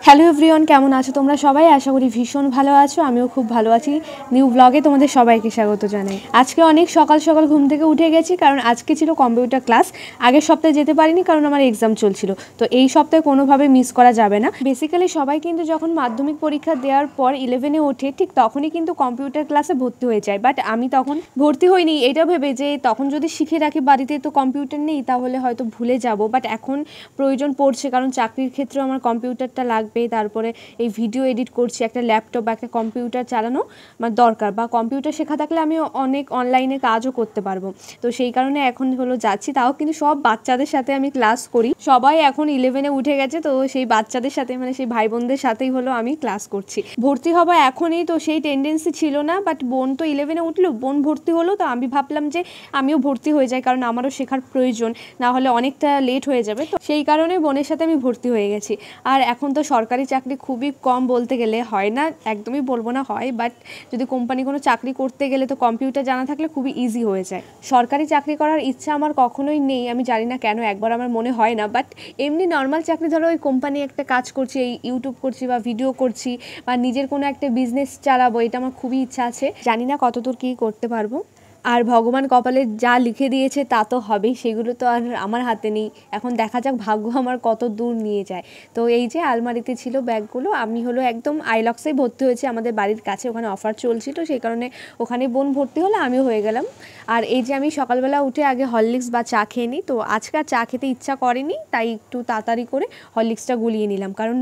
Hello everyone, কেমন আছো তোমরা সবাই? আশা করি ভীষণ ভালো আছো। আমিও খুব ভালো আছি। নিউ ব্লগে তোমাদের সবাইকে স্বাগত জানাই। আজকে অনেক সকাল সকাল ঘুম থেকে উঠে গেছি, কারণ আজকে ছিল কম্পিউটার ক্লাস। আগের সপ্তাহে যেতে পারিনি কারণ আমার এক্সাম চলছিল, তো এই সপ্তাহে কোনোভাবে মিস করা যাবে না। বেসিক্যালি সবাই কিন্তু যখন মাধ্যমিক পরীক্ষা দেওয়ার পর 11-এ ওঠে, ঠিক তখনই কিন্তু কম্পিউটার ক্লাসে ভর্তি হয়ে যায়। বাট আমি তখন ভর্তি হইনি এটা ভেবে যে তখন যদি শিখে রাখি বাড়িতে, তো কম্পিউটার নেই তাহলে হয়তো ভুলে যাব। বাট এখন প্রয়োজন পড়ছে, কারণ চাকরির ক্ষেত্রে আমার কম্পিউটারটা লাগবে। তারপরে এই ভিডিও এডিট করছি, একটা ল্যাপটপ বা একটা কম্পিউটার চালানো আমার দরকার, বা কম্পিউটার শেখা থাকলে আমি অনেক অনলাইনে কাজও করতে পারবো। তো সেই কারণে এখন হলো যাচ্ছি। তাও কিন্তু সব বাচ্চাদের সাথে আমি ক্লাস করি। সবাই এখন 11-এ উঠে গেছে, তো সেই বাচ্চাদের সাথে মানে সেই ভাই বোনদের সাথেই হলো আমি ক্লাস করছি। ভর্তি হবো এখনই, তো সেই টেন্ডেন্সি ছিল না। বাট বোন তো 11-এ উঠলো, বোন ভর্তি হলো, তো আমি ভাবলাম যে আমিও ভর্তি হয়ে যাই, কারণ আমারও শেখার প্রয়োজন, না হলে অনেকটা লেট হয়ে যাবে। তো সেই কারণে বোনের সাথে আমি ভর্তি হয়ে গেছি। আর এখন তো সরকারি চাকরি খুবই কম, বলতে গেলে হয় না, একদমই বলবো না হয়, বাট যদি কোম্পানি কোনো চাকরি করতে গেলে তো কম্পিউটার জানা থাকলে খুবই ইজি হয়ে যায়। সরকারি চাকরি করার ইচ্ছা আমার কখনোই নেই, আমি জানি না কেন, একবার আমার মনে হয় না। বাট এমনি নর্মাল চাকরি, ধরো ওই কোম্পানি একটা কাজ করছি, এই ইউটিউব করছি বা ভিডিও করছি, বা নিজের কোনো একটা বিজনেস চালাবো, এটা আমার খুবই ইচ্ছা আছে। জানি না কতদূর কী করতে পারবো। আর ভগবান কপালে যা লিখে দিয়েছে তা তো হবেই, সেগুলো তো আর আমার হাতে নেই। এখন দেখা যাক ভাগ্য আমার কত দূর নিয়ে যায়। তো এই যে আলমারিতে ছিল ব্যাগগুলো, আমি হলো একদম আইলক্সেই ভর্তি হয়েছি, আমাদের বাড়ির কাছে, ওখানে অফার চলছিল, সেই কারণে ওখানে বোন ভর্তি হলো, আমিও হয়ে গেলাম। আর এই যে আমি সকালবেলা উঠে আগে হরলিক্স বা চা খেয়ে নিই, তো আজকে আর চা খেতে ইচ্ছা করেনি, তাই একটু তাড়াতাড়ি করে হরলিক্সটা গুলিয়ে নিলাম, কারণ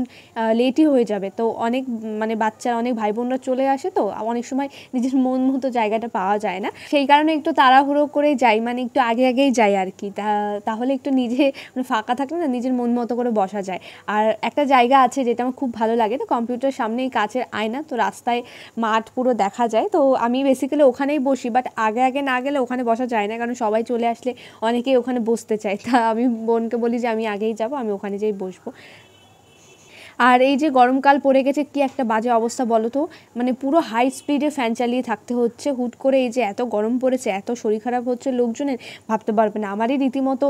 লেটই হয়ে যাবে। তো অনেক মানে বাচ্চারা, অনেক ভাই বোনরা চলে আসে, তো অনেক সময় নিজের মন মতো জায়গাটা পাওয়া যায় না, সেই কারণে একটু তাড়াহুড়ো করে যাই, মানে একটু আগে আগেই যাই আর কি। তাহলে একটু নিজে মানে ফাঁকা থাকলে না, নিজের মন মতো করে বসা যায়। আর একটা জায়গা আছে যেটা আমার খুব ভালো লাগে, তো কম্পিউটারের সামনেই কাচের আয়না, তো রাস্তায় মাঠ পুরো দেখা যায়, তো আমি বেসিক্যালি ওখানেই বসি। বাট আগে আগে না গেলে ওখানে বসা যায় না, কারণ সবাই চলে আসলে অনেকেই ওখানে বসতে চায়। তা আমি বোনকে বলি যে আমি আগেই যাব, আমি ওখানে যেই বসবো। আর এই যে গরমকাল পড়ে গেছে, কি একটা বাজে অবস্থা বলো তো, মানে পুরো হাই স্পিডে ফ্যান চালিয়ে থাকতে হচ্ছে। হুট করে এই যে এত গরম পড়েছে, এত শরীর খারাপ হচ্ছে লোকজনের, ভাবতে পারবে না। আমারই রীতিমতো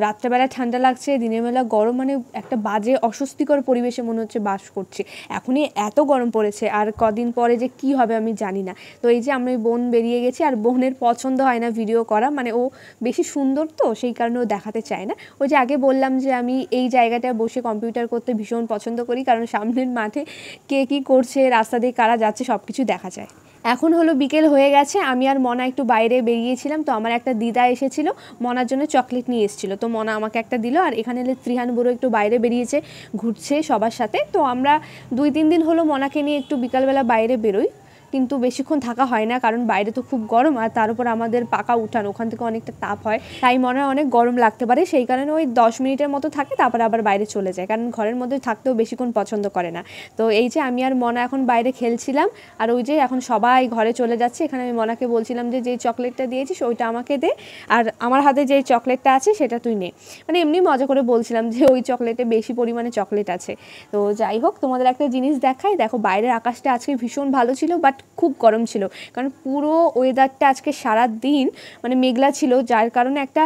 রাত্রেবেলা ঠান্ডা লাগছে, দিনের বেলা গরম, মানে একটা বাজে অস্বস্তিকর পরিবেশে মনে হচ্ছে বাস করছি। এখনই এত গরম পড়েছে, আর কদিন পরে যে কি হবে আমি জানি না। তো এই যে আমি বোন বেরিয়ে গেছি, আর বোনের পছন্দ হয় না ভিডিও করা, মানে ও বেশি সুন্দর, তো সেই কারণে ও দেখাতে চায় না। ওই যে আগে বললাম যে আমি এই জায়গাটায় বসে কম্পিউটার করতে ভীষণ পছন্দ করি, কারণ সামনের মাঠে কে কী করছে, রাস্তা দিয়ে কারা যাচ্ছে, সব কিছু দেখা যায়। এখন হলো বিকেল হয়ে গেছে, আমি আর মনা একটু বাইরে বেরিয়েছিলাম, তো আমার একটা দিদা এসেছিল, মনার জন্য চকলেট নিয়ে এসেছিলো, তো মনা আমাকে একটা দিল। আর এখানে ত্রিহান বুড়ো একটু বাইরে বেরিয়েছে, ঘুরছে সবার সাথে। তো আমরা 2-3 দিন হলো মনাকে নিয়ে একটু বিকালবেলা বাইরে বেরোই, কিন্তু বেশিক্ষণ থাকা হয় না, কারণ বাইরে তো খুব গরম, আর তার উপর আমাদের পাকা উঠান, ওখান থেকে অনেকটা তাপ হয়, তাই মনে হয় অনেক গরম লাগতে পারে। সেই কারণে ওই 10 মিনিটের মতো থাকে, তারপরে আবার বাইরে চলে যায়, কারণ ঘরের মধ্যে থাকতেও বেশিক্ষণ পছন্দ করে না। তো এই যে আমি আর মনা এখন বাইরে খেলছিলাম, আর ওই যে এখন সবাই ঘরে চলে যাচ্ছে। এখানে আমি মনাকে বলছিলাম যে যেই চকলেটটা দিয়েছিস ওইটা আমাকে দে, আর আমার হাতে যেই চকলেটটা আছে সেটা তুই নে, মানে এমনি মজা করে বলছিলাম যে ওই চকলেটে বেশি পরিমাণে চকলেট আছে। তো যাই হোক, তোমাদের একটা জিনিস দেখাই, দেখো বাইরের আকাশটা আজকে ভীষণ ভালো ছিল, বাট খুব গরম ছিল, কারণ পুরো ওয়েদারটা আজকে সারা দিন মানে মেঘলা ছিল, যার কারণে একটা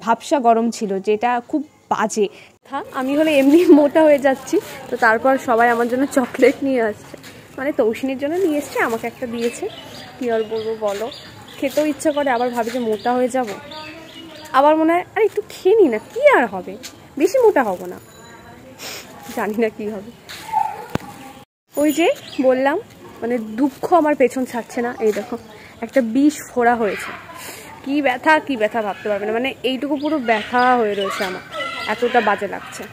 ভাবসা গরম ছিল, যেটা খুব বাজে। আমি হলে এমনি মোটা হয়ে যাচ্ছি, তো তারপর সবাই আমার জন্য চকলেট নিয়ে আসছে, মানে তৌসিনীর জন্য নিয়ে এসছে, আমাকে একটা দিয়েছে। কী আর বলবো বলো, খেতেও ইচ্ছা করে, আবার ভাবি যে মোটা হয়ে যাব, আবার মনে হয় আর একটু খেয়ে নি না, কী আর হবে, বেশি মোটা হব না, জানি না কী হবে। ওই যে বললাম, মানে দুঃখ আমার পেছন ছাড়ছে না। এই দেখো একটা বিষ ফোড়া হয়েছে, কি ব্যথা ভাবতে পারবে না, মানে এইটুকু পুরো ব্যথা হয়ে রয়েছে আমার, এতটা বাজে লাগছে।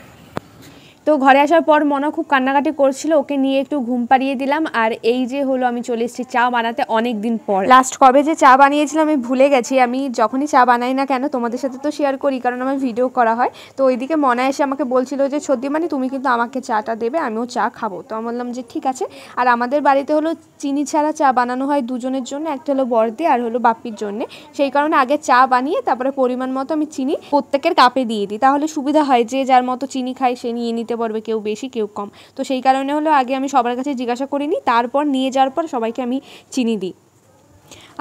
তো ঘরে আসার পর মনা খুব কান্নাকাটি করছিল, ওকে নিয়ে একটু ঘুম পাড়িয়ে দিলাম। আর এই যে হলো আমি চলে এসেছি চা বানাতে অনেক দিন পর। লাস্ট কবে যে চা বানিয়েছিলাম আমি ভুলে গেছি। আমি যখনই চা বানাই না কেন তোমাদের সাথে তো শেয়ার করি, কারণ আমার ভিডিও করা হয়। তো ওইদিকে মনা এসে আমাকে বলছিল যে সত্যি মানে তুমি কিন্তু আমাকে চাটা দেবে, আমিও চা খাবো। তো আমি বললাম যে ঠিক আছে। আর আমাদের বাড়িতে হলো চিনি ছাড়া চা বানানো হয় দুজনের জন্য, একটা হলো বড়দি আর হলো বাপ্পির জন্য। সেই কারণে আগে চা বানিয়ে তারপরে পরিমাণ মতো আমি চিনি প্রত্যেকের কাপে দিয়ে দিই, তাহলে সুবিধা হয়, যে যার মতো চিনি খায় সে নিয়ে নিতে পারবে, কেউ বেশি কেউ কম। তো সেই কারণে হলো আগে আমি সবার কাছে জিজ্ঞাসা করিনি, তারপর নিয়ে যাওয়ার পর সবাইকে আমি চিনি দিই।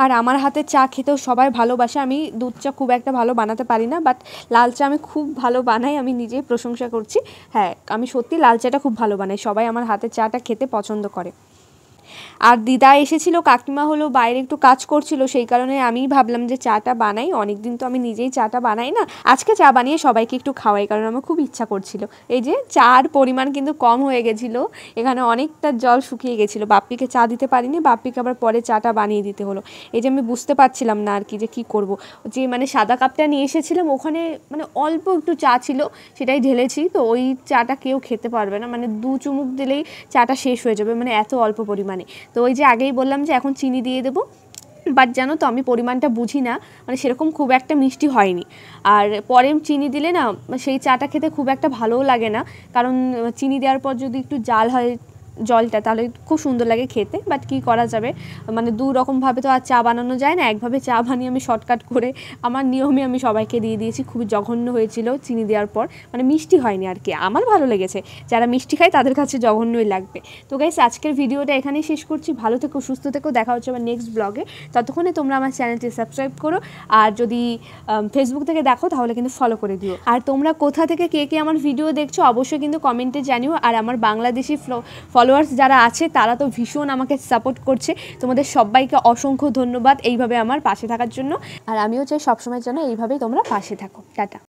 আর আমার হাতে চা খেতেও সবাই ভালোবাসে। আমি দুধ চা খুব একটা ভালো বানাতে পারি না, বাট লাল চা আমি খুব ভালো বানাই, আমি নিজেই প্রশংসা করছি। হ্যাঁ, আমি সত্যি লাল চাটা খুব ভালো বানাই, সবাই আমার হাতের চাটা খেতে পছন্দ করে। আর দিদা এসেছিল, কাকিমা হলো বাইরে একটু কাজ করছিল, সেই কারণে আমি ভাবলাম যে চাটা বানাই, অনেক দিন তো আমি নিজেই চাটা বানাই না, আজকে চা বানিয়ে সবাইকে একটু খাওয়াই, কারণ আমার খুব ইচ্ছা করছিল। এই যে চার পরিমাণ কিন্তু কম হয়ে গেছিলো, এখানে অনেকটা জল শুকিয়ে গেছিলো, বাপ্পিকে চা দিতে পারিনি, বাপ্পিকে আবার পরে চাটা বানিয়ে দিতে হলো। এই যে আমি বুঝতে পারছিলাম না আর কি যে কী করব, যে মানে সাদা কাপটা নিয়ে এসেছিলাম, ওখানে মানে অল্প একটু চা ছিল, সেটাই ঢেলেছি, তো ওই চাটা কেউ খেতে পারবে না, মানে 2 চুমুক দিলেই চাটা শেষ হয়ে যাবে, মানে এত অল্প পরিমাণে। তো ওই যে আগেই বললাম যে এখন চিনি দিয়ে দেবো, বাট জানো তো আমি পরিমাণটা বুঝি না, মানে সেরকম খুব একটা মিষ্টি হয়নি। আর পরে চিনি দিলে না সেই চাটা খেতে খুব একটা ভালোও লাগে না, কারণ চিনি দেওয়ার পর যদি একটু জাল হয় জলটা, তাহলে খুব সুন্দর লাগে খেতে। বাট কী করা যাবে, মানে 2 রকমভাবে তো আর চা বানানো যায় না, একভাবে চা বানিয়ে আমি শর্টকাট করে আমার নিয়মে আমি সবাইকে দিয়ে দিয়েছি। খুবই জঘন্য হয়েছিল চিনি দেওয়ার পর, মানে মিষ্টি হয়নি আর কি, আমার ভালো লেগেছে, যারা মিষ্টি খায় তাদের কাছে জঘন্যই লাগবে। তো গাইস, আজকের ভিডিওটা এখানেই শেষ করছি, ভালো থেকো, সুস্থ থেকো, দেখা হচ্ছে আমার নেক্সট ব্লগে। ততক্ষণে তোমরা আমার চ্যানেলটি সাবস্ক্রাইব করো, আর যদি ফেসবুক থেকে দেখো তাহলে কিন্তু ফলো করে দিও। আর তোমরা কোথা থেকে কে কে আমার ভিডিও দেখছো অবশ্যই কিন্তু কমেন্টে জানিও। আর আমার বাংলাদেশি ফলোয়ার্স যারা আছে তারা তো ভীষণ আমাকে সাপোর্ট করছে, তোমাদের সবাইকে অসংখ্য ধন্যবাদ এইভাবে আমার পাশে থাকার জন্য। আর আমিও চাই সবসময়ের জন্য এইভাবেই তোমরা পাশে থাকো। টাটা।